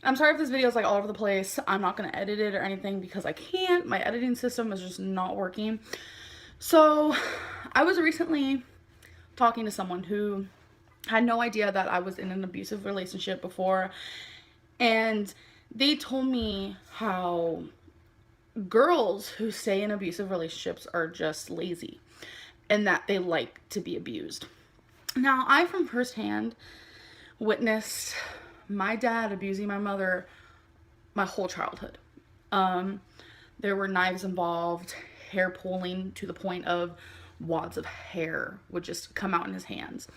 I'm sorry if this video is like all over the place. I'm not going to edit it or anything because I can't. My editing system is just not working. So I was recently talking to someone who had no idea that I was in an abusive relationship before, and they told me how girls who stay in abusive relationships are just lazy and that they like to be abused. Now, I from firsthand witnessed my dad abusing my mother my whole childhood. There were knives involved, hair pulling to the point of wads of hair would just come out in his hands.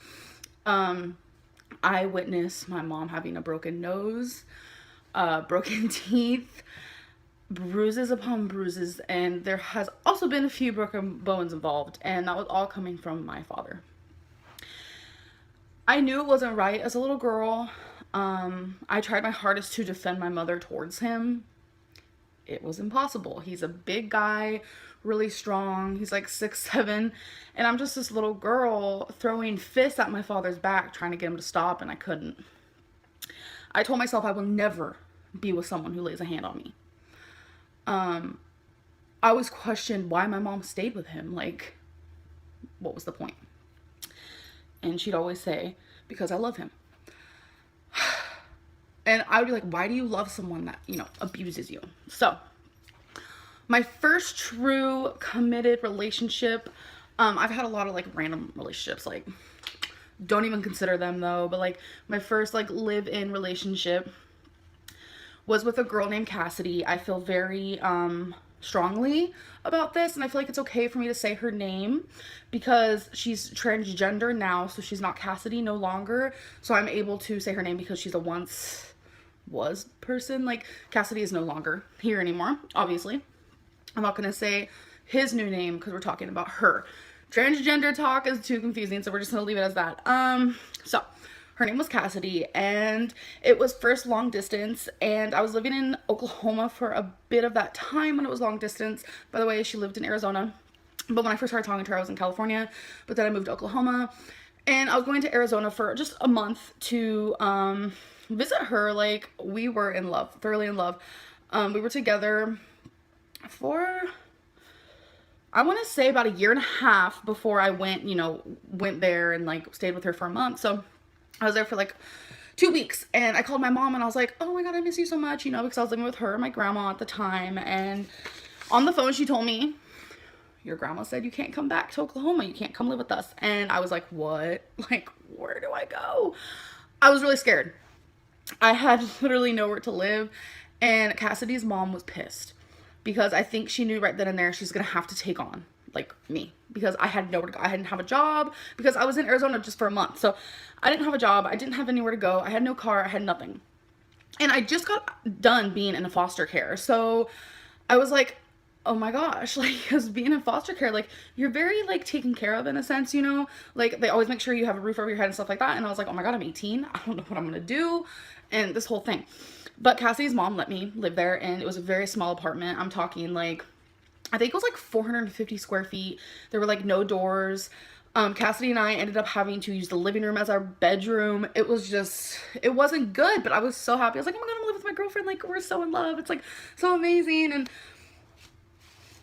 I witnessed my mom having a broken nose, broken teeth, bruises upon bruises, and there has also been a few broken bones involved, and that was all coming from my father. I knew it wasn't right as a little girl. I tried my hardest to defend my mother towards him. It was impossible. He's a big guy, really strong. He's like 6'7", and I'm just this little girl throwing fists at my father's back trying to get him to stop, and I couldn't. I told myself I will never be with someone who lays a hand on me. I always questioned why my mom stayed with him. Like, what was the point? And she'd always say, because I love him. And I would be like, why do you love someone that, abuses you? So, my first true committed relationship, I've had a lot of like random relationships, like, don't even consider them though, but like my first like live-in relationship was with a girl named Cassidy. I feel very strongly about this, and I feel like it's okay for me to say her name because she's transgender now, so she's not Cassidy no longer. So I'm able to say her name because she's a once was person. Like, Cassidy is no longer here anymore, obviously. I'm not gonna say his new name because we're talking about her. Transgender talk is too confusing, so we're just gonna leave it as that. So her name was Cassidy, and it was first long distance, and I was living in Oklahoma for a bit of that time when it was long distance. By the way, she lived in Arizona, but when I first started talking to her, I was in California, but then I moved to Oklahoma, and I was going to Arizona for just a month to visit her. Like, we were in love, thoroughly in love. We were together for, I want to say, about a year and a half before I went there and like stayed with her for a month. So I was there for like 2 weeks, and I called my mom and I was like, oh my god, I miss you so much, because I was living with her and my grandma at the time. And on the phone she told me, your grandma said you can't come back to Oklahoma, you can't come live with us. And I was like, what? Like, where do I go? I was really scared. I had literally nowhere to live, and Cassidy's mom was pissed because I think she knew right then and there she's gonna have to take on like me, because I had nowhere to go. I didn't have a job because I was in Arizona just for a month. So I didn't have a job. I didn't have anywhere to go. I had no car. I had nothing. And I just got done being in a foster care. So I was like, oh my gosh, like, because being in foster care, like, you're very like taken care of in a sense, like they always make sure you have a roof over your head and stuff like that. And I was like, oh my god, I'm 18. I don't know what I'm gonna do. And this whole thing. But Cassie's mom let me live there, and it was a very small apartment. I'm talking like, I think it was like 450 square feet. There were like no doors. Cassidy and I ended up having to use the living room as our bedroom. It wasn't good, but I was so happy. I was like, oh my god, I'm gonna live with my girlfriend. Like, we're so in love. It's like so amazing. And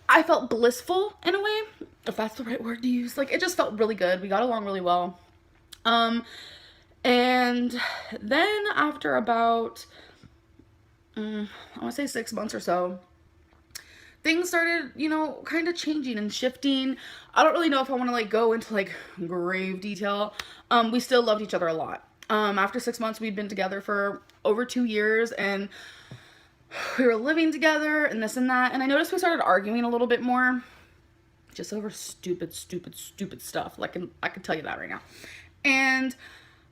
I felt blissful in a way, if that's the right word to use. Like, it just felt really good. We got along really well. And then after about, I want to say 6 months or so, things started, kind of changing and shifting. I don't really know if I want to like go into like grave detail. We still loved each other a lot. After 6 months, we'd been together for over 2 years, and we were living together and this and that. And I noticed we started arguing a little bit more, just over stupid stuff. Like, I can tell you that right now. And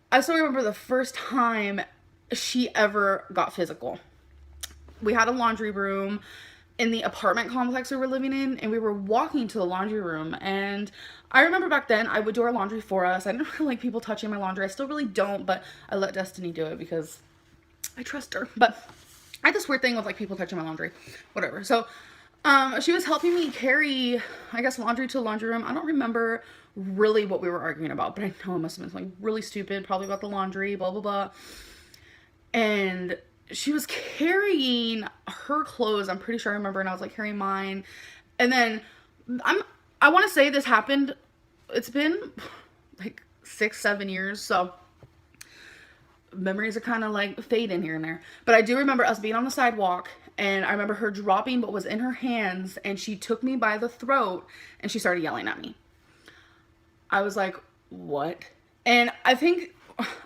I still remember the first time she ever got physical. We had a laundry room in the apartment complex we were living in, and we were walking to the laundry room, and I remember back then I would do our laundry for us. I didn't really like people touching my laundry. I still really don't, but I let Destiny do it because I trust her. But I had this weird thing with like people touching my laundry, whatever. So she was helping me carry, I guess, laundry to the laundry room. I don't remember really what we were arguing about, but I know it must have been something really stupid, probably about the laundry, blah blah blah. And she was carrying her clothes. I'm pretty sure I remember, and I was like carrying mine. And then I want to say this happened, it's been like 6-7 years, so memories are kind of like fading here and there. But I do remember us being on the sidewalk, and I remember her dropping what was in her hands, and she took me by the throat and she started yelling at me. I was like, what? And I think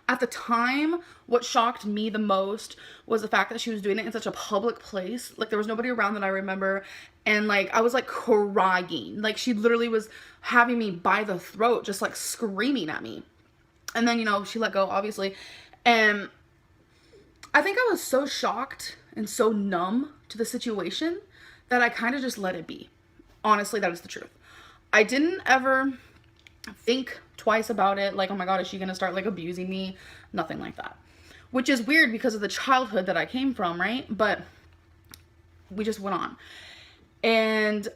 at the time, what shocked me the most was the fact that she was doing it in such a public place. Like, there was nobody around that I remember. And like, I was like crying. Like, she literally was having me by the throat, just like screaming at me. And then, you know, she let go, obviously. And I think I was so shocked and so numb to the situation that I kind of just let it be. Honestly, that is the truth. I didn't ever think twice about it, like, oh my god, is she gonna start like abusing me? Nothing like that. Which is weird because of the childhood that I came from, right? But we just went on. And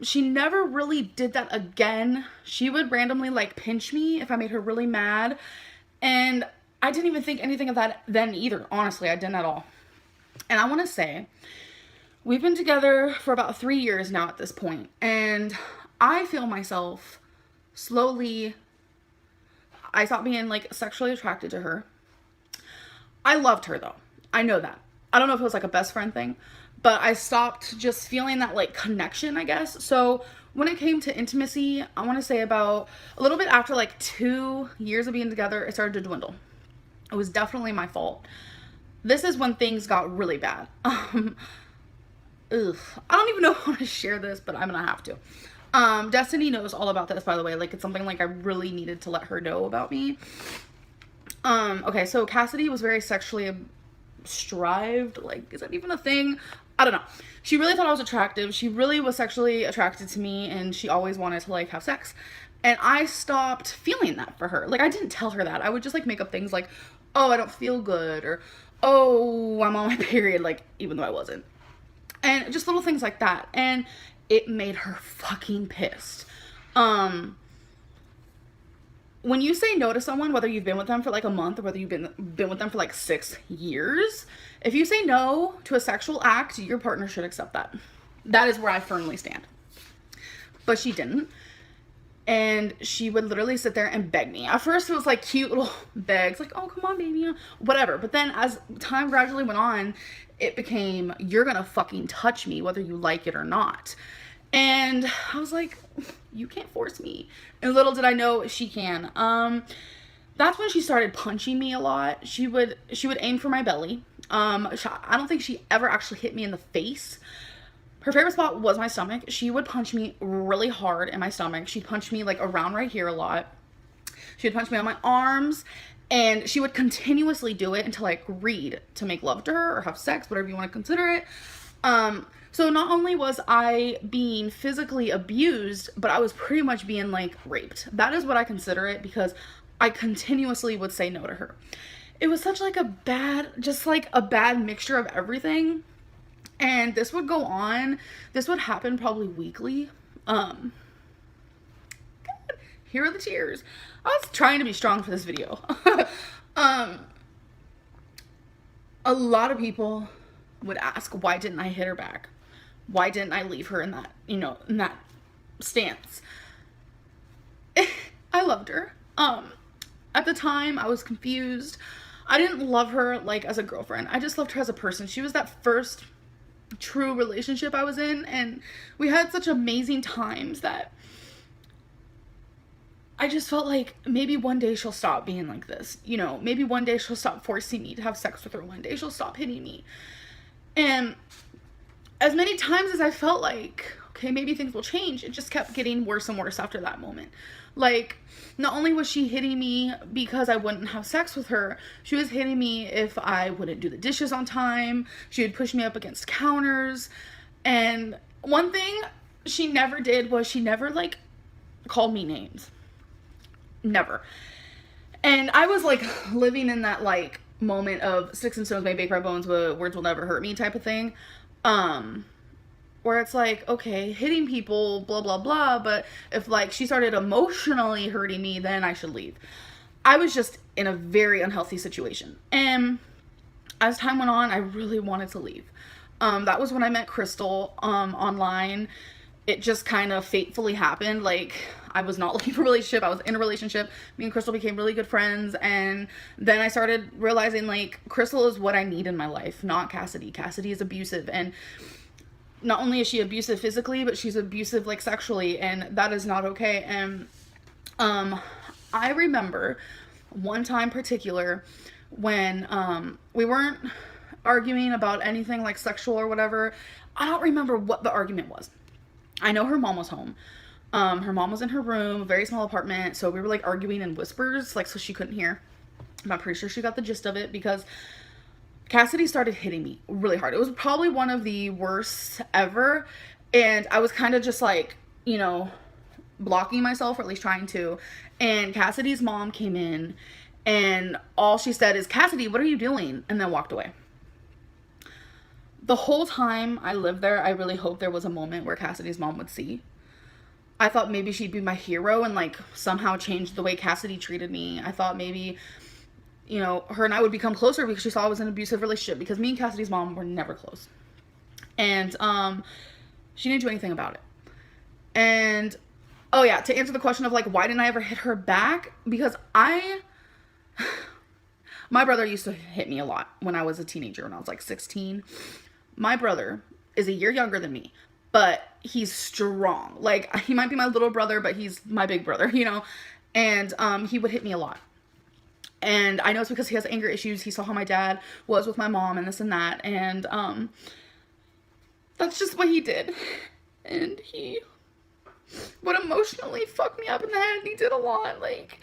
she never really did that again. She would randomly like pinch me if I made her really mad. And I didn't even think anything of that then either. Honestly, I didn't at all. And I want to say, we've been together for about 3 years now at this point. And I feel myself slowly, I stopped being like sexually attracted to her. I loved her though. I know that. I don't know if it was like a best friend thing, but I stopped just feeling that like connection, I guess. So when it came to intimacy, I want to say about a little bit after like 2 years of being together, it started to dwindle. It was definitely my fault. This is when things got really bad. I don't even know how to share this, but I'm gonna have to. Destiny knows all about this, by the way. Like, it's something like I really needed to let her know about me. Okay, so Cassidy was very sexually strived. Like, is that even a thing? I don't know. She really thought I was attractive. She really was sexually attracted to me, and she always wanted to like have sex. And I stopped feeling that for her. Like, I didn't tell her that. I would just like make up things like, oh, I don't feel good, or oh, I'm on my period, like, even though I wasn't. And just little things like that. And it made her fucking pissed. When you say no to someone, whether you've been with them for like a month or whether you've been with them for like 6 years, if you say no to a sexual act, your partner should accept that. That is where I firmly stand. But she didn't. And she would literally sit there and beg me. At first it was like cute little begs, like, oh, come on, baby, whatever. But then as time gradually went on, it became, you're gonna fucking touch me whether you like it or not. And I was like, you can't force me. And little did I know she can. That's when she started punching me a lot. She would aim for my belly. I don't think she ever actually hit me in the face. Her favorite spot was my stomach. She would punch me really hard in my stomach. She'd punch me like around right here a lot. She would punch me on my arms, and she would continuously do it until I agreed to make love to her or have sex, whatever you want to consider it. So not only was I being physically abused, but I was pretty much being like raped. That is what I consider it, because I continuously would say no to her. It was such like a bad mixture of everything. And this would go on. This would happen probably weekly. God, here are the tears. I was trying to be strong for this video. A lot of people would ask, why didn't I hit her back? Why didn't I leave her in that, in that stance? I loved her. At the time, I was confused. I didn't love her like as a girlfriend. I just loved her as a person. She was that first true relationship I was in, and we had such amazing times that I just felt like maybe one day she'll stop being like this. Maybe one day she'll stop forcing me to have sex with her. One day she'll stop hitting me. And as many times as I felt like, okay, maybe things will change, it just kept getting worse and worse after that moment. Like, not only was she hitting me because I wouldn't have sex with her, she was hitting me if I wouldn't do the dishes on time. She would push me up against counters. And one thing she never did was she never, like, called me names. Never. And I was, like, living in that, like, moment of sticks and stones may break my bones, but words will never hurt me type of thing. Where it's like, okay, hitting people, blah, blah, blah, but if, like, she started emotionally hurting me, then I should leave. I was just in a very unhealthy situation. And as time went on, I really wanted to leave. That was when I met Crystal online. It just kind of fatefully happened. Like, I was not looking for a relationship. I was in a relationship. Me and Crystal became really good friends. And then I started realizing, like, Crystal is what I need in my life, not Cassidy. Cassidy is abusive. And not only is she abusive physically, but she's abusive, like, sexually. And that is not okay. And I remember one time particular when we weren't arguing about anything, like, sexual or whatever. I don't remember what the argument was. I know her mom was home. Her mom was in her room, a very small apartment, so we were, like, arguing in whispers, like, so she couldn't hear. I'm pretty sure she got the gist of it, because Cassidy started hitting me really hard. It was probably one of the worst ever, and I was kind of just, like, you know, blocking myself, or at least trying to, and Cassidy's mom came in, and all she said is, "Cassidy, what are you doing?" and then walked away. The whole time I lived there, I really hoped there was a moment where Cassidy's mom would see. I thought maybe she'd be my hero and, like, somehow change the way Cassidy treated me. I thought maybe, you know, her and I would become closer because she saw I was in an abusive relationship, because me and Cassidy's mom were never close. And she didn't do anything about it. And, oh yeah, to answer the question of, like, why didn't I ever hit her back? Because my brother used to hit me a lot when I was a teenager, when I was, like, 16. My brother is a year younger than me, but he's strong. Like, he might be my little brother, but he's my big brother, you know? And he would hit me a lot. And I know it's because he has anger issues. He saw how my dad was with my mom and this and that. And that's just what he did. And he would emotionally fuck me up in the head. He did a lot. Like,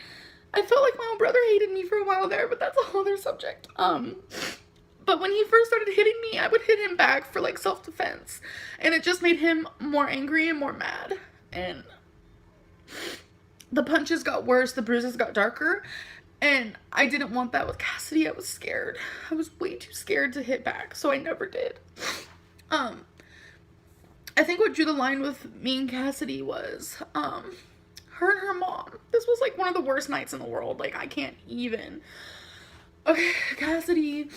I felt like my own brother hated me for a while there, but that's a whole other subject. But when he first started hitting me, I would hit him back for, like, self-defense. And it just made him more angry and more mad. And the punches got worse, the bruises got darker. And I didn't want that with Cassidy. I was scared. I was way too scared to hit back, so I never did. I think what drew the line with me and Cassidy was her and her mom. This was, like, one of the worst nights in the world. Like, I can't even. Okay, Cassidy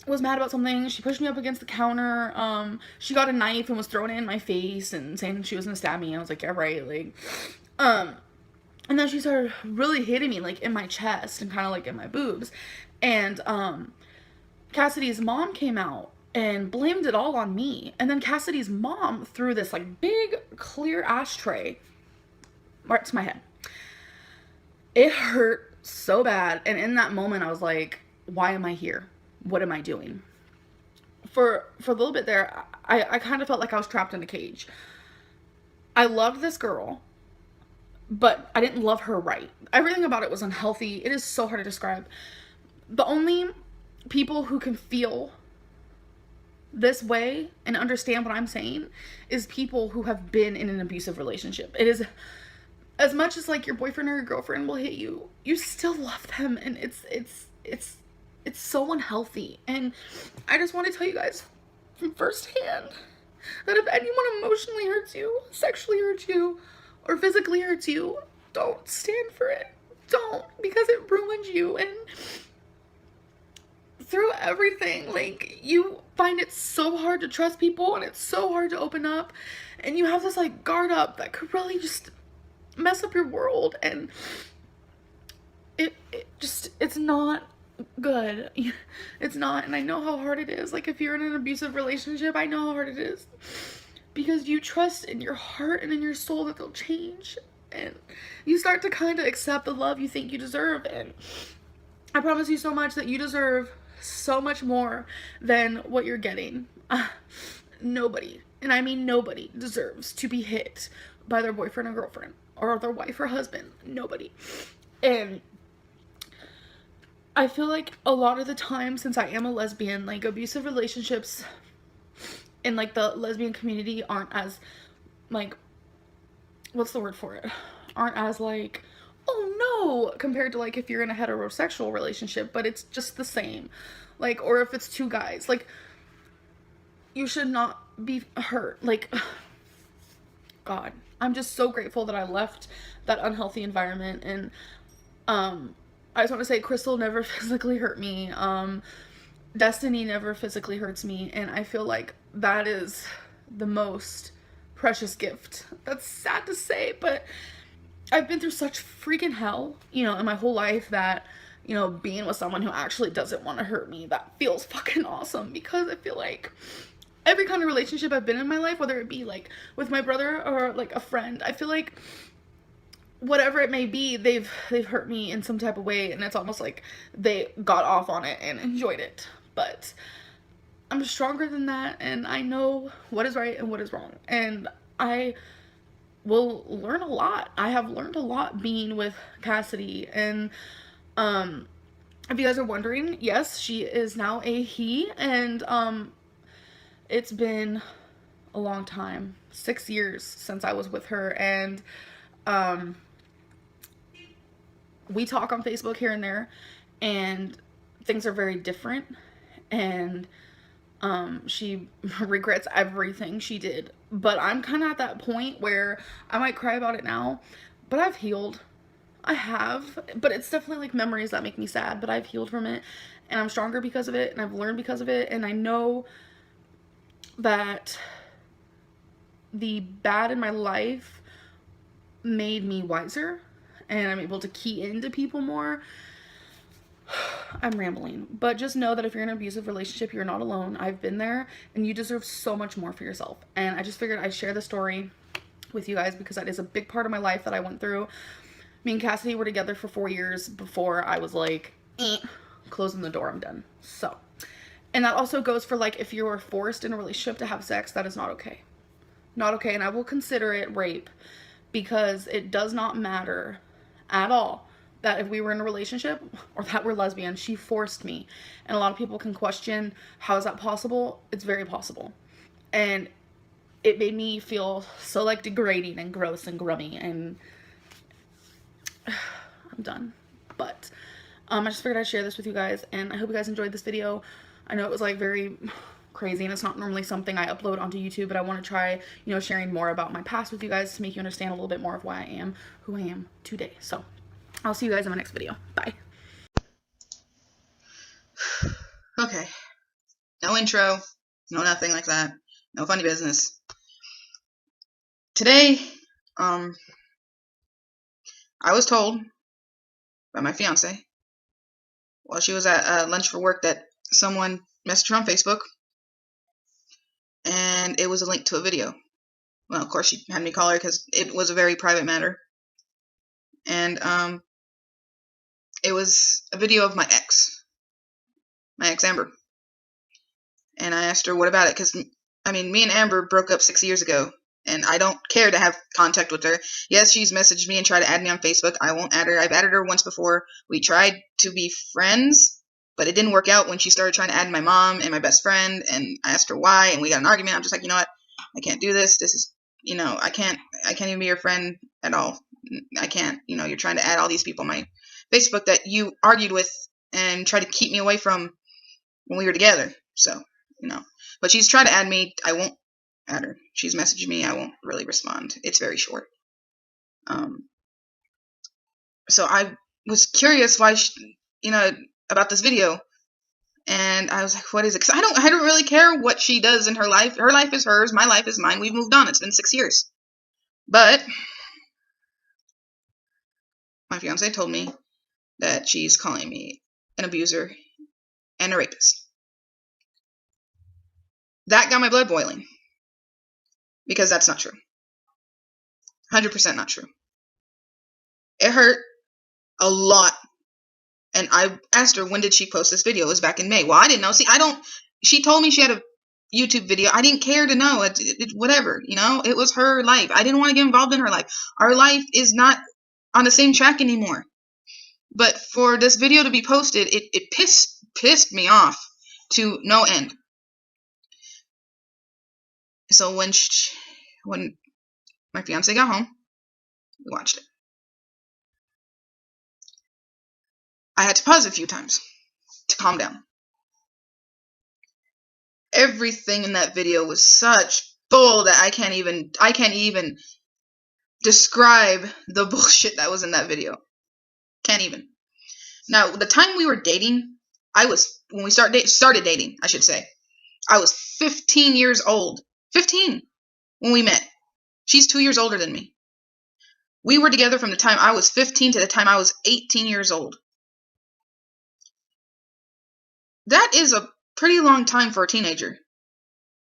was mad about something. She pushed me up against the counter. She got a knife and was throwing it in my face and saying she was gonna stab me. And I was like, yeah, right. Like, and then she started really hitting me, like, in my chest and kind of, like, in my boobs. And Cassidy's mom came out and blamed it all on me. And then Cassidy's mom threw this, like, big clear ashtray right to my head. It hurt so bad. And in that moment, I was like, why am I here? What am I doing? For a little bit there, I kind of felt like I was trapped in a cage. I loved this girl, but I didn't love her right. Everything about it was unhealthy. It is so hard to describe. The only people who can feel this way and understand what I'm saying is people who have been in an abusive relationship. It is, as much as, like, your boyfriend or your girlfriend will hit you, you still love them, and it's so unhealthy. And I just want to tell you guys from firsthand that if anyone emotionally hurts you, sexually hurts you, or physically hurts you, don't stand for it. Don't, because it ruins you. And through everything, like, you find it so hard to trust people, and it's so hard to open up, and you have this, like, guard up that could really just mess up your world. And it's not good. It's not. And I know how hard it is. Like, if you're in an abusive relationship, I know how hard it is, because you trust in your heart and in your soul that they'll change, and you start to kind of accept the love you think you deserve. And I promise you so much that you deserve so much more than what you're getting. Nobody, and I mean nobody, deserves to be hit by their boyfriend or girlfriend or their wife or husband. Nobody. And I feel like a lot of the time, since I am a lesbian, like, abusive relationships in, like, the lesbian community aren't as, like, what's the word for it? Aren't as, like, oh no, compared to, like, if you're in a heterosexual relationship, but it's just the same. Like, or if it's two guys, like, you should not be hurt. Like, God, I'm just so grateful that I left that unhealthy environment. And I just want to say, Crystal never physically hurt me. destiny never physically hurts me, and I feel like that is the most precious gift. That's sad to say, but I've been through such freaking hell, you know, in my whole life that, you know, being with someone who actually doesn't want to hurt me, that feels fucking awesome, because I feel like every kind of relationship I've been in my life, whether it be like with my brother or like a friend, I feel like whatever it may be, they've hurt me in some type of way, and it's almost like they got off on it and enjoyed it. But I'm stronger than that, and I know what is right and what is wrong, and I will learn a lot. I have learned a lot being with Cassidy, and if you guys are wondering, yes, she is now a he, and it's been a long time, 6 years since I was with her, and we talk on Facebook here and there, and things are very different, and she regrets everything she did. But I'm kind of at that point where I might cry about it now, but I've healed. I have, but it's definitely like memories that make me sad, but I've healed from it, and I'm stronger because of it, and I've learned because of it, and I know that the bad in my life made me wiser, and I'm able to key into people more. I'm rambling, but just know that if you're in an abusive relationship, you're not alone. I've been there, and you deserve so much more for yourself. And I just figured I'd share the story with you guys because that is a big part of my life that I went through. Me and Cassidy were together for 4 years before I was like, closing the door, I'm done. So, and that also goes for like if you are forced in a relationship to have sex, that is not okay. Not okay, and I will consider it rape, because it does not matter at all that if we were in a relationship or that we're lesbian, she forced me. And a lot of people can question, how is that possible? It's very possible. And it made me feel so like degrading and gross and grummy, and I'm done. But I just figured I'd share this with you guys, and I hope you guys enjoyed this video. I know it was like very crazy, and it's not normally something I upload onto YouTube, but I want to try, you know, sharing more about my past with you guys to make you understand a little bit more of why I am who I am today. So I'll see you guys in my next video. Bye. Okay. No intro. No nothing like that. No funny business. Today, I was told by my fiance while she was at lunch for work that someone messaged her on Facebook, and it was a link to a video. Well, of course, she had me call her because it was a very private matter. And it was a video of my ex Amber. And I asked her, what about it? Because, I mean, me and Amber broke up 6 years ago, and I don't care to have contact with her. Yes, she's messaged me and tried to add me on Facebook. I won't add her. I've added her once before. We tried to be friends, but it didn't work out when she started trying to add my mom and my best friend, and I asked her why, and we got an argument. I'm just like, you know what? I can't do this. This is, you know, I can't even be your friend at all. I can't. You know, you're trying to add all these people on my Facebook that you argued with and tried to keep me away from when we were together. So, you know, but she's tried to add me. I won't add her. She's messaged me. I won't really respond. It's very short. So I was curious why, you know, about this video, and I was like, what is it? Because I don't really care what she does in her life. Her life is hers. My life is mine. We've moved on. It's been 6 years. But my fiance told me that she's calling me an abuser and a rapist. That got my blood boiling, because that's not true. 100% not true. It hurt a lot. And I asked her, when did she post this video? It was back in May. Well, I didn't know. See, she told me she had a YouTube video. I didn't care to know. Whatever, you know, it was her life. I didn't want to get involved in her life. Our life is not on the same track anymore. But for this video to be posted, it pissed me off to no end. So when my fiance got home, we watched it. I had to pause a few times to calm down. Everything in that video was such bull that I can't even describe the bullshit that was in that video. Can't even. Now, the time we were dating, I was when we started dating, I should say. I was 15 years old. 15 when we met. She's 2 years older than me. We were together from the time I was 15 to the time I was 18 years old. That is a pretty long time for a teenager.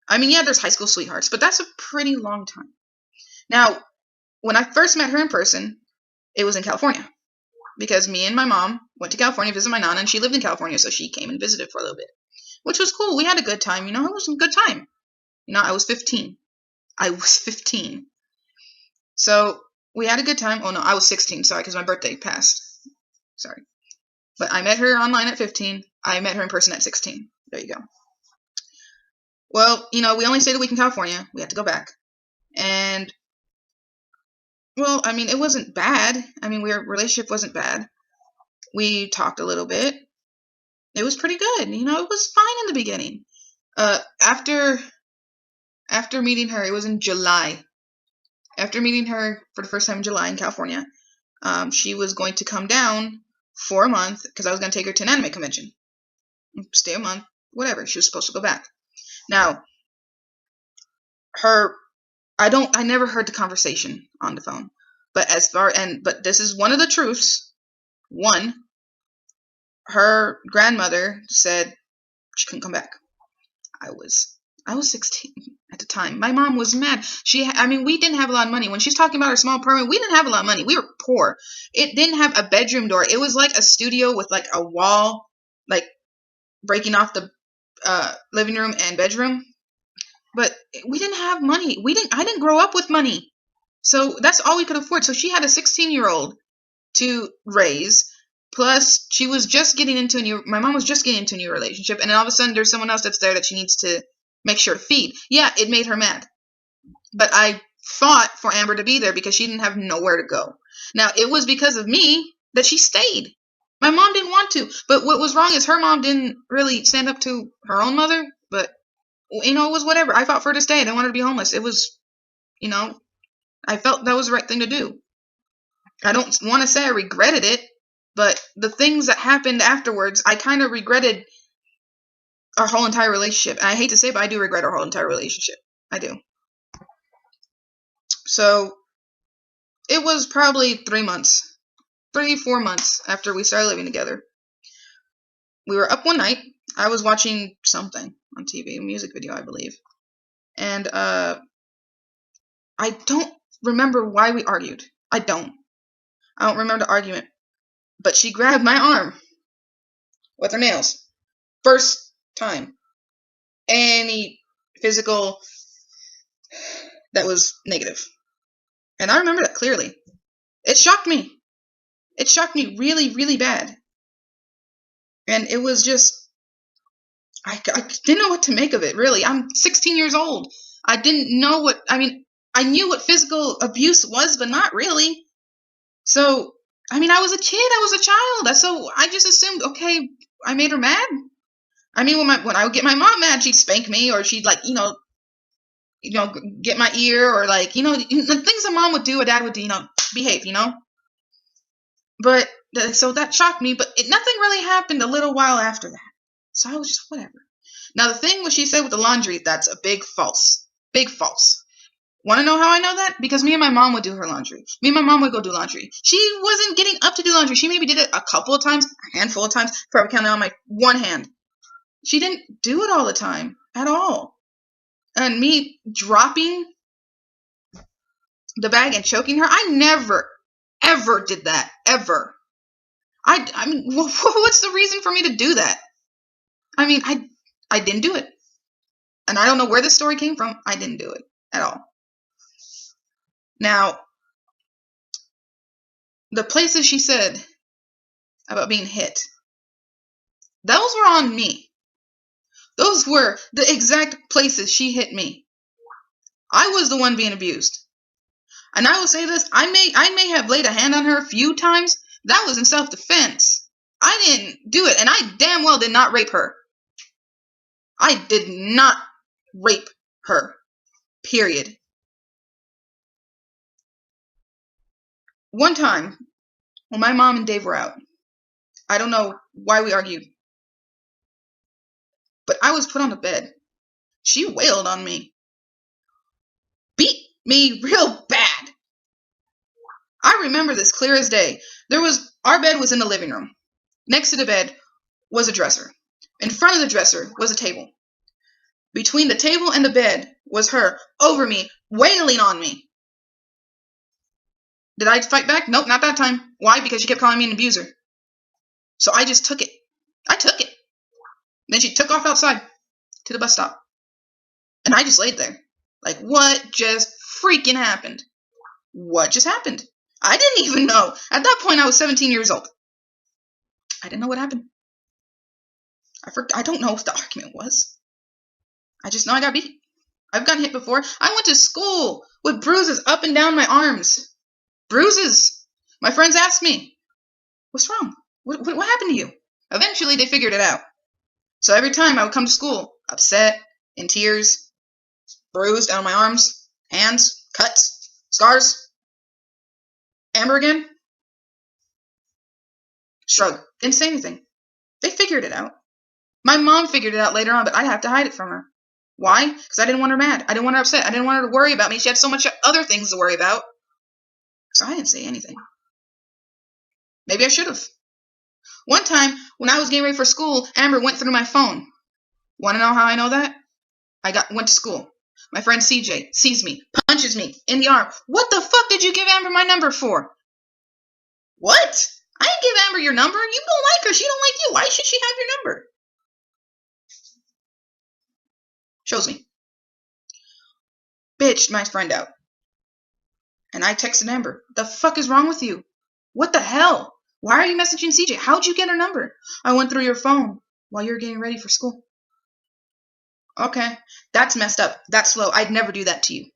I mean, yeah, there's high school sweethearts, but that's a pretty long time. Now, when I first met her in person, it was in California. Because me and my mom went to California to visit my nana, and she lived in California, so she came and visited for a little bit. Which was cool. We had a good time, It was a good time. I was 15. I was 15. So, we had a good time. Oh, no, I was 16, sorry, because my birthday passed. Sorry. But I met her online at 15. I met her in person at 16. There you go. Well, we only stayed a week in California. We had to go back. And, well, I mean, it wasn't bad. I mean, our relationship wasn't bad. We talked a little bit. It was pretty good. It was fine in the beginning. After meeting her, it was in July. After meeting her for the first time in July in California, she was going to come down for a month because I was going to take her to an anime convention. Stay a month, whatever. She was supposed to go back. Now, I never heard the conversation on the phone. But but this is one of the truths. One, her grandmother said she couldn't come back. I was 16 at the time. My mom was mad. We didn't have a lot of money. When she's talking about her small apartment, we didn't have a lot of money. We were poor. It didn't have a bedroom door. It was like a studio with like a wall, like breaking off the living room and bedroom. But we didn't have money. I didn't grow up with money. So that's all we could afford. So she had a 16-year-old to raise. Plus, she was just getting into my mom was just getting into a new relationship. And then all of a sudden, there's someone else that's there that she needs to make sure to feed. Yeah, it made her mad. But I fought for Amber to be there because she didn't have nowhere to go. Now, it was because of me that she stayed. My mom didn't want to. But what was wrong is her mom didn't really stand up to her own mother. But, it was whatever. I fought for her to stay. I didn't want her to be homeless. It was, I felt that was the right thing to do. I don't want to say I regretted it, but the things that happened afterwards, I kind of regretted our whole entire relationship. And I hate to say it, but I do regret our whole entire relationship. I do. So, it was probably 4 months after we started living together. We were up one night. I was watching something on TV, a music video, I believe. And, I don't remember why we argued. I don't remember the argument. But she grabbed my arm with her nails. First time. Any physical that was negative. And I remember that clearly. It shocked me. It shocked me really, really bad. And it was just, I didn't know what to make of it, really. I'm 16 years old. I didn't know I knew what physical abuse was, but not really. So, I was a kid. I was a child. So I just assumed, okay, I made her mad. When I would get my mom mad, she'd spank me, or she'd get my ear, or the things a mom would do, a dad would do, behave, But, so that shocked me, but nothing really happened a little while after that. So I was just, whatever. Now, the thing what she said with the laundry, that's a big false. Big false. Want to know how I know that? Because me and my mom would do her laundry. Me and my mom would go do laundry. She wasn't getting up to do laundry. She maybe did it a couple of times, a handful of times, probably counting on my one hand. She didn't do it all the time, at all. And me dropping the bag and choking her, I never, ever did that. Ever. What's the reason for me to do that? I didn't do it. And I don't know where this story came from. I didn't do it at all. Now, the places she said about being hit, those were on me. Those were the exact places she hit me. I was the one being abused. And I will say this, I may have laid a hand on her a few times. That was in self-defense. I didn't do it, and I damn well did not rape her. I did not rape her. Period. One time, when my mom and Dave were out, I don't know why we argued. But I was put on the bed. She wailed on me. Beat me real bad. I remember this clear as day. Our bed was in the living room. Next to the bed was a dresser. In front of the dresser was a table. Between the table and the bed was her, over me, wailing on me. Did I fight back? Nope, not that time. Why? Because she kept calling me an abuser. So I just took it. I took it. Then she took off outside to the bus stop. And I just laid there. Like, what just freaking happened? What just happened? I didn't even know. At that point, I was 17 years old. I didn't know what happened. I don't know what the argument was. I just know I got beat. I've gotten hit before. I went to school with bruises up and down my arms. Bruises. My friends asked me, what's wrong? What happened to you? Eventually, they figured it out. So every time I would come to school, upset, in tears, bruised down my arms, hands, cuts, scars. Amber again? Shrug. Didn't say anything. They figured it out. My mom figured it out later on, but I'd have to hide it from her. Why? Because I didn't want her mad. I didn't want her upset. I didn't want her to worry about me. She had so much other things to worry about. So I didn't say anything. Maybe I should have. One time, when I was getting ready for school, Amber went through my phone. Want to know how I know that? Went to school. My friend CJ sees me, punches me in the arm. What the fuck did you give Amber my number for? What? I didn't give Amber your number. You don't like her. She don't like you. Why should she have your number? Shows me. Bitched my friend out. And I texted Amber. The fuck is wrong with you? What the hell? Why are you messaging CJ? How'd you get her number? I went through your phone while you were getting ready for school. Okay. That's messed up. That's slow. I'd never do that to you.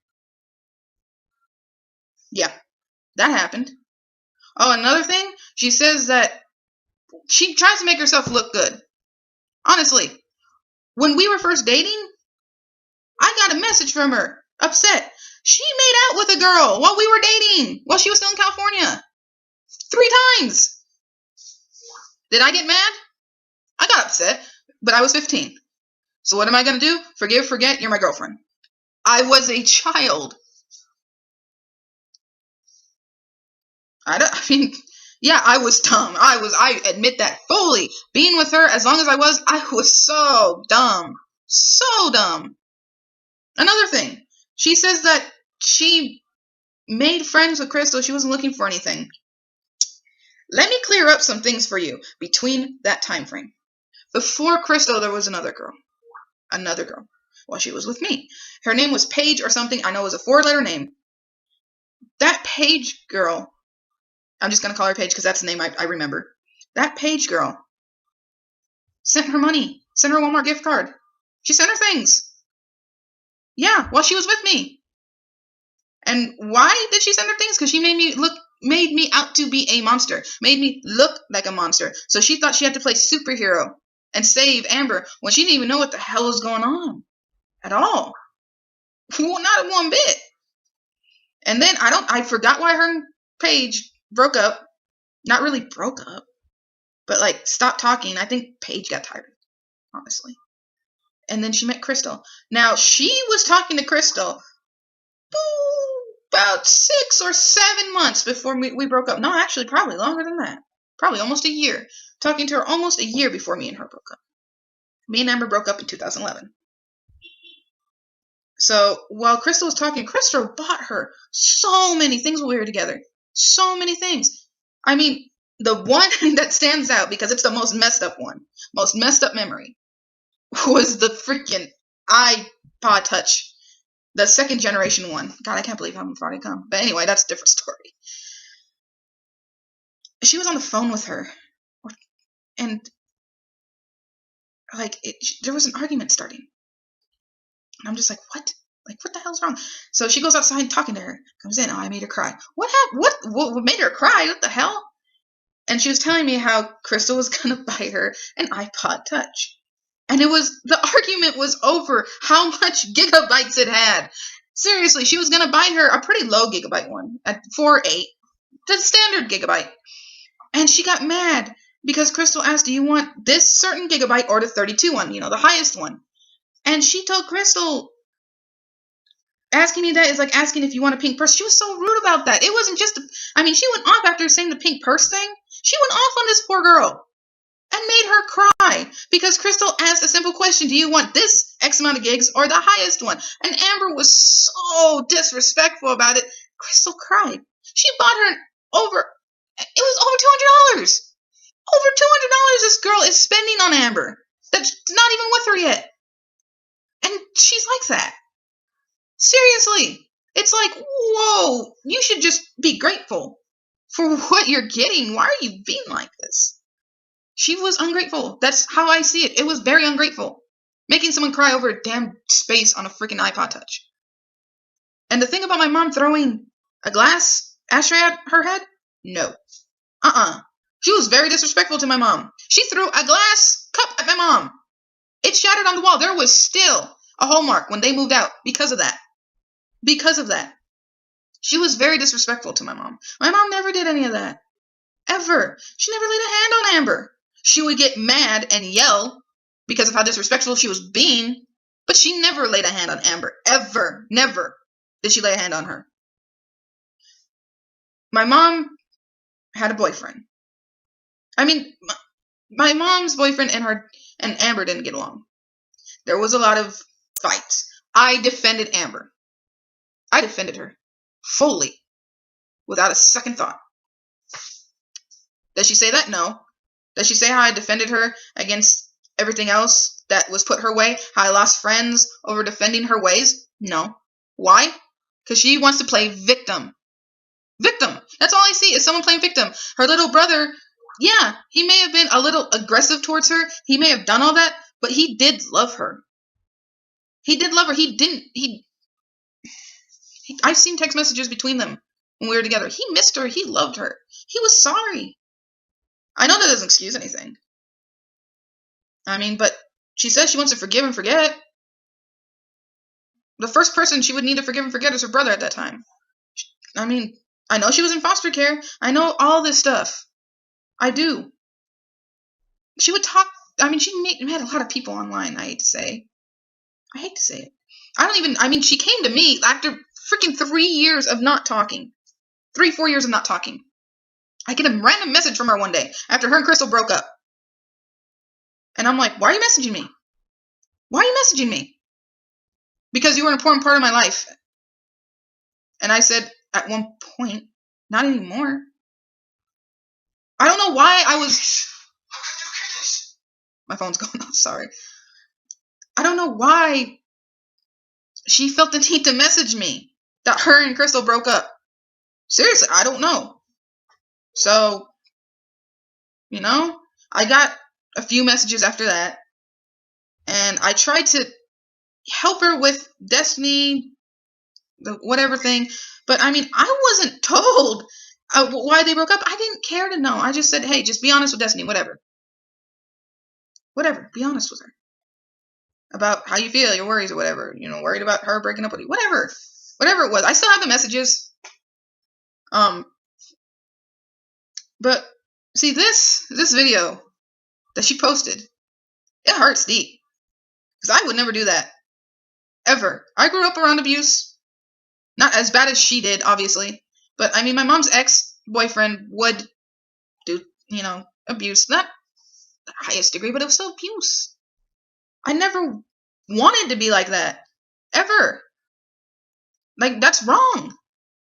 Yeah. That happened. Oh, another thing? She says that she tries to make herself look good. Honestly, when we were first dating, I got a message from her. Upset. She made out with a girl while we were dating. While she was still in California. 3 times. Did I get mad? I got upset. But I was 15. So what am I going to do? Forgive, forget, you're my girlfriend. I was a child. Yeah, I was dumb. I admit that fully. Being with her, as long as I was so dumb. So dumb. Another thing. She says that she made friends with Crystal. She wasn't looking for anything. Let me clear up some things for you between that time frame. Before Crystal, there was another girl. Another girl. Well, she was with me. Her name was Paige or something. I know it was a 4-letter name. That Paige girl, I'm just going to call her Paige because that's the name I remember. That Paige girl sent her money. Sent her a Walmart gift card. She sent her things. Yeah, while she was with me. And why did she send her things? Because she made me out to be a monster. Made me look like a monster. So she thought she had to play superhero and save Amber when she didn't even know what the hell was going on. At all. Well, not one bit. And then I forgot why her and Paige broke up. Not really broke up. But stopped talking. I think Paige got tired. Honestly. And then she met Crystal. Now, she was talking to Crystal about 6 or 7 months before we broke up. No, actually, probably longer than that. Probably almost a year. Talking to her almost a year before me and her broke up. Me and Amber broke up in 2011. So, while Crystal was talking, Crystal bought her so many things while we were together. So many things. I mean, the one that stands out, because it's the most messed up one, most messed up memory, was the freaking iPod Touch. The 2nd generation one. God, I can't believe how far I come. But anyway, that's a different story. She was on the phone with her. And, there was an argument starting. And I'm just like, what? What the hell's wrong? So she goes outside talking to her. Comes in. Oh, I made her cry. What happened? What made her cry? What the hell? And she was telling me how Crystal was going to buy her an iPod Touch. And the argument was over how much gigabytes it had. Seriously, she was going to buy her a pretty low gigabyte one at 4.8. The standard gigabyte. And she got mad because Crystal asked, do you want this certain gigabyte or the 32 one, the highest one? And she told Crystal, asking me that is like asking if you want a pink purse. She was so rude about that. It wasn't just, she went off after saying the pink purse thing. She went off on this poor girl and made her cry because Crystal asked a simple question. Do you want this X amount of gigs or the highest one? And Amber was so disrespectful about it. Crystal cried. She bought her it was over $200. Over $200 this girl is spending on Amber. That's not even with her yet. And she's like that. Seriously. It's like, whoa, you should just be grateful for what you're getting. Why are you being like this? She was ungrateful. That's how I see it. It was very ungrateful. Making someone cry over a damn space on a freaking iPod Touch. And the thing about my mom throwing a glass ashtray at her head? No. She was very disrespectful to my mom. She threw a glass cup at my mom. It shattered on the wall. There was still a hole mark when they moved out because of that. Because of that. She was very disrespectful to my mom. My mom never did any of that. Ever. She never laid a hand on Amber. She would get mad and yell because of how disrespectful she was being, but she never laid a hand on Amber. Ever. Never did she lay a hand on her. My mom had a boyfriend. My mom's boyfriend and Amber didn't get along. There was a lot of fights. I defended Amber. I defended her fully, without a second thought. Does she say that? No. Does she say how I defended her against everything else that was put her way? How I lost friends over defending her ways? No. Why? Because she wants to play victim. Victim. That's all I see is someone playing victim. Her little brother, yeah, he may have been a little aggressive towards her. He may have done all that, but he did love her. He did love her. I've seen text messages between them when we were together. He missed her. He loved her. He was sorry. I know that doesn't excuse anything. But she says she wants to forgive and forget. The first person she would need to forgive and forget is her brother at that time. I know she was in foster care. I know all this stuff. I do. She would talk. She met a lot of people online, I hate to say. I hate to say it. She came to me after freaking 3 years of not talking. 3-4 years of not talking. I get a random message from her one day after her and Crystal broke up. And I'm like, why are you messaging me? Why are you messaging me? Because you were an important part of my life. And I said, at one point, not anymore. I don't know why I was... My phone's going off, sorry. I don't know why she felt the need to message me that her and Crystal broke up. Seriously, I don't know. So, I got a few messages after that. And I tried to help her with Destiny, the whatever thing. But, I wasn't told why they broke up. I didn't care to know. I just said, hey, just be honest with Destiny, whatever. Whatever, be honest with her. About how you feel, your worries or whatever. Worried about her breaking up with you. Whatever. Whatever it was. I still have the messages. But, see, this video that she posted, it hurts deep. Because I would never do that. Ever. I grew up around abuse. Not as bad as she did, obviously. But, my mom's ex-boyfriend would do, abuse. Not the highest degree, but it was still abuse. I never wanted to be like that. Ever. That's wrong.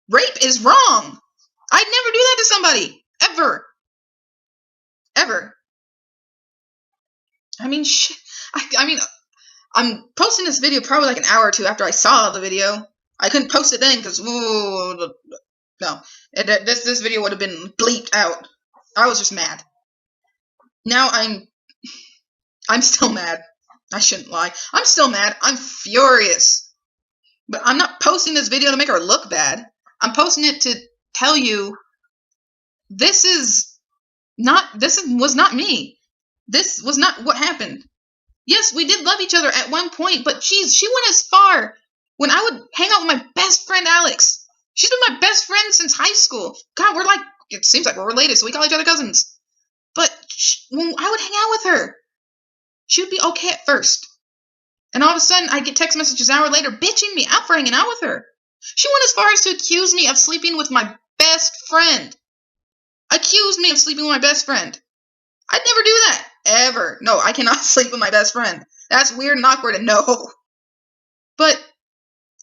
Rape is wrong. I'd never do that to somebody. Ever. Ever. Shit. I'm posting this video probably like an hour or two after I saw the video. I couldn't post it then because, no. This video would have been bleeped out. I was just mad. Now I'm still mad. I shouldn't lie. I'm still mad. I'm furious. But I'm not posting this video to make her look bad. I'm posting it to tell you this was not me. This was not what happened. Yes, we did love each other at one point, but she went as far when I would hang out with my best friend Alex. She's been my best friend since high school. God, it seems like we're related, so we call each other cousins. But when I would hang out with her, she would be okay at first. And all of a sudden, I'd get text messages an hour later bitching me out for hanging out with her. She went as far as to accuse me of sleeping with my best friend. Accused me of sleeping with my best friend. I'd never do that. Ever. No, I cannot sleep with my best friend. That's weird and awkward and no. But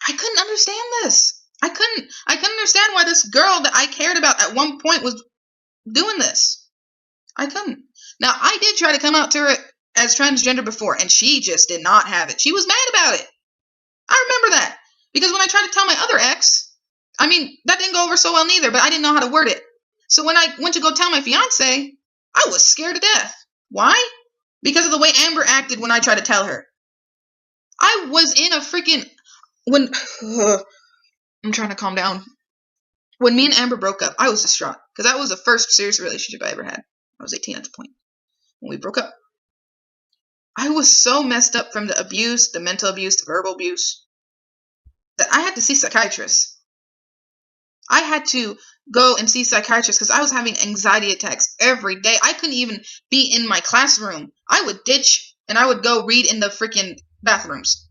I couldn't understand this. I couldn't understand why this girl that I cared about at one point was doing this. I couldn't. Now, I did try to come out to her as transgender before, and she just did not have it. She was mad about it. I remember that. Because when I tried to tell my other ex, I mean, that didn't go over so well neither, but I didn't know how to word it. So when I went to go tell my fiance, I was scared to death. Why? Because of the way Amber acted when I tried to tell her. I was in a freaking... I'm trying to calm down. When me and Amber broke up, I was distraught. Because that was the first serious relationship I ever had. I was 18 at the point when we broke up. I was so messed up from the abuse, the mental abuse, the verbal abuse, that I had to see psychiatrists. I had to go and see psychiatrists because I was having anxiety attacks every day. I couldn't even be in my classroom. I would ditch and I would go read in the freaking bathrooms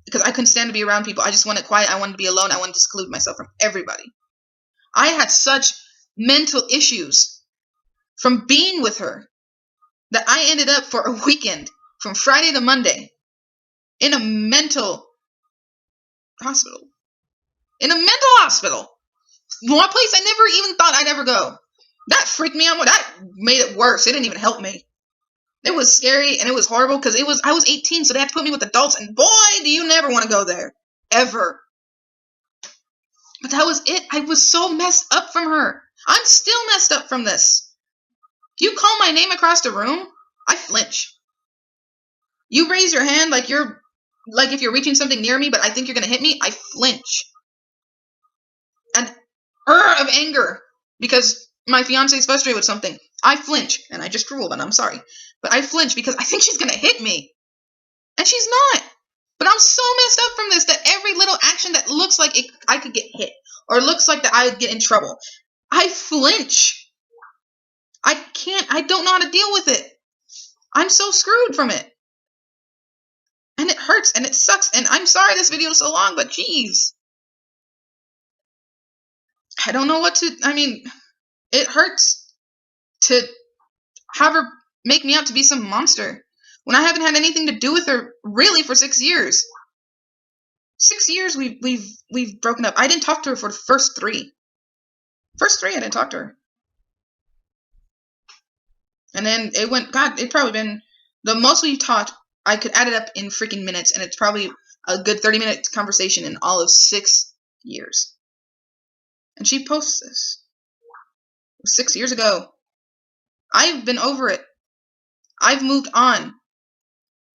because I couldn't stand to be around people. I just wanted quiet. I wanted to be alone. I wanted to seclude myself from everybody. I had such mental issues from being with her that I ended up for a weekend from Friday to Monday in a mental hospital. In a mental hospital. One place I never even thought I'd ever go. That freaked me out more. That made it worse. It didn't even help me. It was scary and it was horrible because I was 18, so they had to put me with adults, and boy, do you never want to go there. Ever. But that was it. I was so messed up from her. I'm still messed up from this. You call my name across the room, I flinch. You raise your hand like if you're reaching something near me, but I think you're going to hit me, I flinch. And of anger because my fiance is frustrated with something. I flinch, and I just drooled, and I'm sorry. But I flinch because I think she's going to hit me. And she's not. But I'm so messed up from this that every little action that looks like I could get hit or looks like that I would get in trouble, I flinch. I don't know how to deal with it. I'm so screwed from it. And it hurts, and it sucks, and I'm sorry this video is so long, but geez. I don't know what to, it hurts to have her make me out to be some monster when I haven't had anything to do with her really for 6 years. 6 years we've broken up. I didn't talk to her for the first 3. First 3 I didn't talk to her. And then it probably been the most we talked. I could add it up in freaking minutes, and it's probably a good 30-minute conversation in all of 6 years. And she posts this. 6 years ago. I've been over it. I've moved on.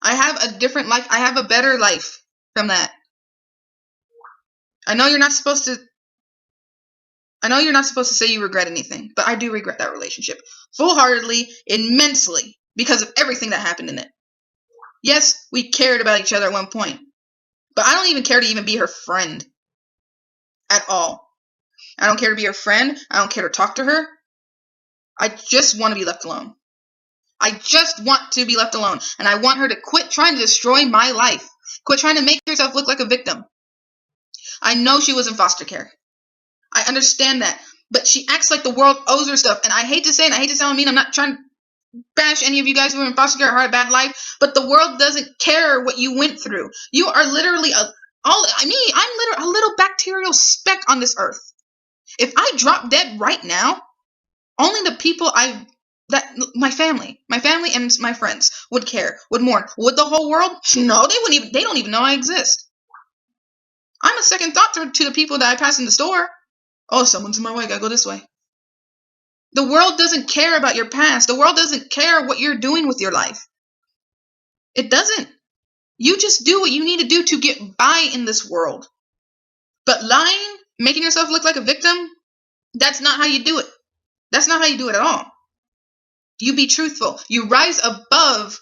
I have a different life. I have a better life from that. I know you're not supposed to say you regret anything, but I do regret that relationship. Full-heartedly, immensely, because of everything that happened in it. Yes, we cared about each other at one point, but I don't even care to even be her friend. At all. I don't care to be her friend. I don't care to talk to her. I just want to be left alone. I just want to be left alone. And I want her to quit trying to destroy my life. Quit trying to make herself look like a victim. I know she was in foster care. I understand that. But she acts like the world owes her stuff. And I hate to say it, and I hate to sound mean. I'm not trying to bash any of you guys who are in foster care or had a bad life. But the world doesn't care what you went through. You are literally I'm literally a little bacterial speck on this earth. If I drop dead right now, only the people my family and my friends would care, would mourn. Would the whole world? No, they don't even know I exist. I'm a second thought to the people that I pass in the store. Oh, someone's in my way, I gotta go this way. The world doesn't care about your past. The world doesn't care what you're doing with your life. It doesn't. You just do what you need to do to get by in this world. But lying, making yourself look like a victim, that's not how you do it. That's not how you do it at all. You be truthful. You rise above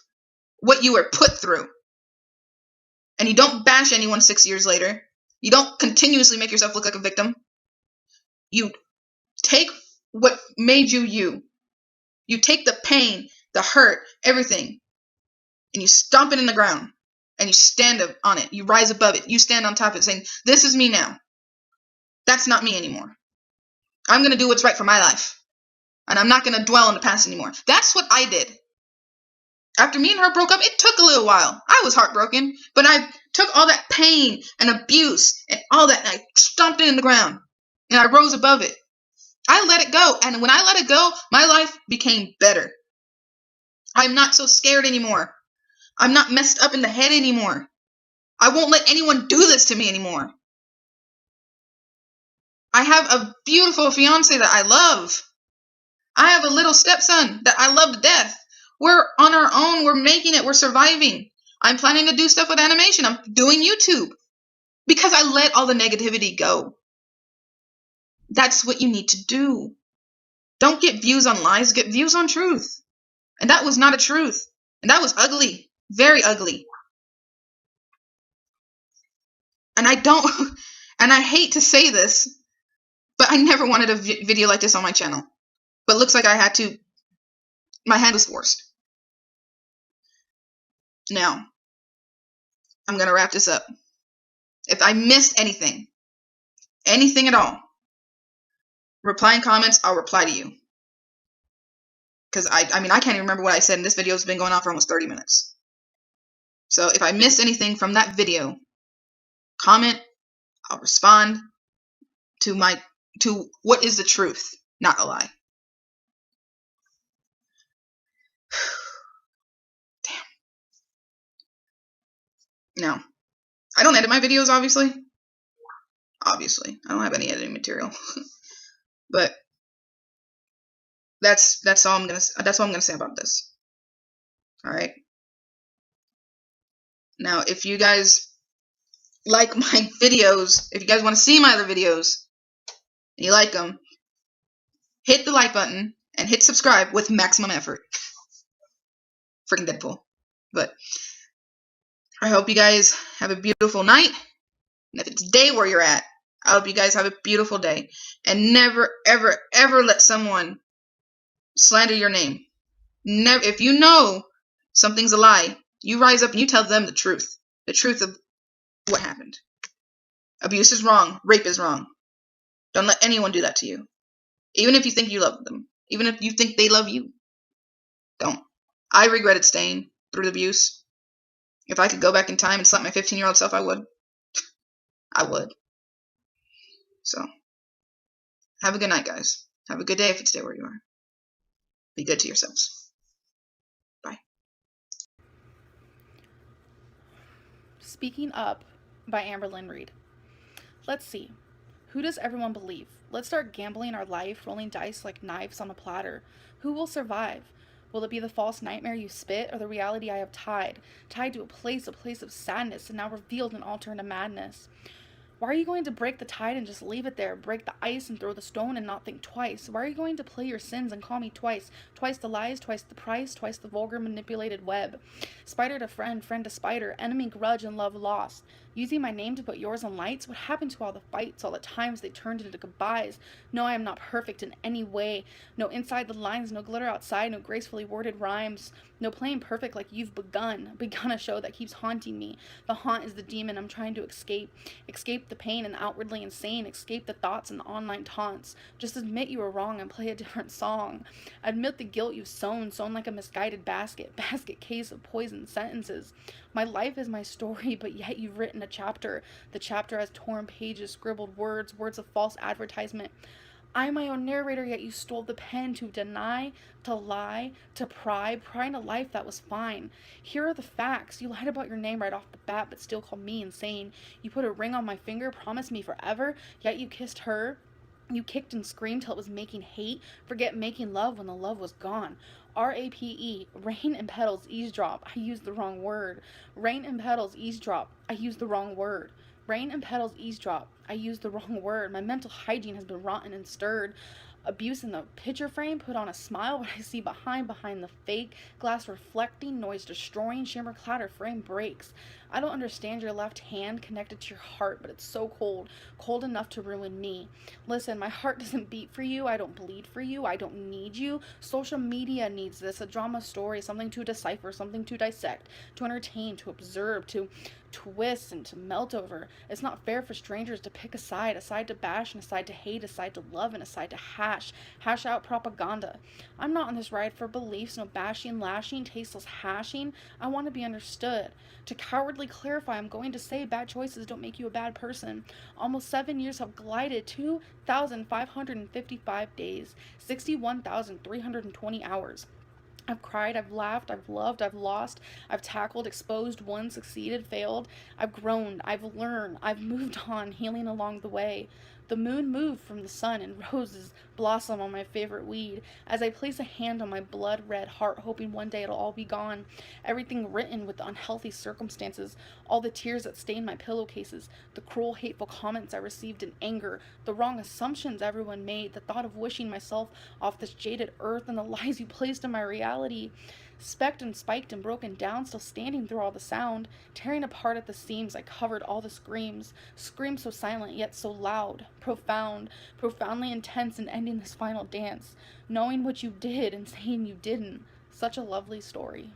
what you were put through. And you don't bash anyone 6 years later. You don't continuously make yourself look like a victim. You take what made you you. You take the pain, the hurt, everything, and you stomp it in the ground, and you stand up on it. You rise above it. You stand on top of it saying, this is me now. That's not me anymore. I'm going to do what's right for my life. And I'm not going to dwell on the past anymore. That's what I did. After me and her broke up, it took a little while. I was heartbroken, but I took all that pain and abuse and all that, and I stomped it in the ground, and I rose above it. I let it go, and when I let it go, my life became better. I'm not so scared anymore. I'm not messed up in the head anymore. I won't let anyone do this to me anymore. I have a beautiful fiance that I love. I have a little stepson that I love to death. We're on our own. We're making it. We're surviving. I'm planning to do stuff with animation. I'm doing YouTube because I let all the negativity go. That's what you need to do. Don't get views on lies. Get views on truth. And that was not a truth. And that was ugly. Very ugly. And I hate to say this, but I never wanted a video like this on my channel. But it looks like I had to. My hand was forced. Now, I'm going to wrap this up. If I missed anything at all, reply in comments, I'll reply to you. Because I can't even remember what I said, and this video has been going on for almost 30 minutes. So if I missed anything from that video, comment, I'll respond to what is the truth, not a lie. Now, I don't edit my videos, obviously. Obviously, I don't have any editing material. But that's all I'm gonna say about this. All right. Now, if you guys like my videos, if you guys want to see my other videos, and you like them, hit the like button and hit subscribe with maximum effort. Freaking Deadpool. But I hope you guys have a beautiful night. And if it's day where you're at, I hope you guys have a beautiful day. And never, ever, ever let someone slander your name. Never. If you know something's a lie, you rise up and you tell them the truth. The truth of what happened. Abuse is wrong. Rape is wrong. Don't let anyone do that to you. Even if you think you love them. Even if you think they love you. Don't. I regretted staying through the abuse. If I could go back in time and slap my 15-year-old self, I would. I would. So, have a good night, guys. Have a good day if it's day where you are. Be good to yourselves. Bye. Speaking Up by Amberlynn Reid. Let's see. Who does everyone believe? Let's start gambling our life, rolling dice like knives on a platter. Who will survive? Will it be the false nightmare you spit, or the reality I have tied to a place of sadness, and now revealed and altered into madness? Why are you going to break the tide and just leave it there? Break the ice and throw the stone and not think twice? Why are you going to play your sins and call me twice? Twice the lies, twice the price, twice the vulgar manipulated web. Spider to friend, friend to spider, enemy grudge and love lost. Using my name to put yours on lights? What happened to all the fights, all the times they turned into goodbyes? No, I am not perfect in any way. No inside the lines, no glitter outside, no gracefully worded rhymes. No playing perfect like you've begun a show that keeps haunting me. The haunt is the demon I'm trying to escape. Escape the pain and outwardly insane. Escape the thoughts and the online taunts. Just admit you were wrong and play a different song. Admit the guilt you've sown like a misguided basket case of poisoned sentences. My life is my story, but yet you've written a chapter. The chapter has torn pages, scribbled words of false advertisement. I'm my own narrator, yet you stole the pen to deny, to lie, to pry into life that was fine. Here are the facts. You lied about your name right off the bat, but still called me insane. You put a ring on my finger, promised me forever, yet you kissed her. You kicked and screamed till it was making hate. Forget making love when the love was gone. RAPE, rain and petals eavesdrop. I used the wrong word. Rain and petals eavesdrop. I used the wrong word. Rain and petals eavesdrop. I used the wrong word. My mental hygiene has been rotten and stirred. Abuse in the picture frame put on a smile, but I see behind the fake. Glass reflecting, noise destroying, shimmer clatter, frame breaks. I don't understand your left hand connected to your heart, but it's so cold. Cold enough to ruin me. Listen, my heart doesn't beat for you. I don't bleed for you. I don't need you. Social media needs this. A drama story, something to decipher, something to dissect, to entertain, to observe, to twist and to melt over. It's not fair for strangers to pick a side to bash and a side to hate, a side to love and a side to hash out propaganda. I'm not on this ride for beliefs, no bashing, lashing, tasteless hashing. I want to be understood. To cowardly clarify, I'm going to say bad choices don't make you a bad person. Almost 7 years have glided, 2,555 days, 61,320 hours. I've cried, I've laughed, I've loved, I've lost, I've tackled, exposed, won, succeeded, failed. I've grown, I've learned, I've moved on, healing along the way. The moon moved from the sun and roses blossom on my favorite weed as I place a hand on my blood red heart, hoping one day it'll all be gone. Everything written with the unhealthy circumstances, all the tears that stain my pillowcases, the cruel, hateful comments I received in anger, the wrong assumptions everyone made, the thought of wishing myself off this jaded earth, and the lies you placed in my reality. Specked and spiked and broken down, still standing through all the sound, tearing apart at the seams, I covered all the screams. Screams so silent yet so loud, profound, profoundly intense, and ending this final dance, knowing what you did and saying you didn't. Such a lovely story.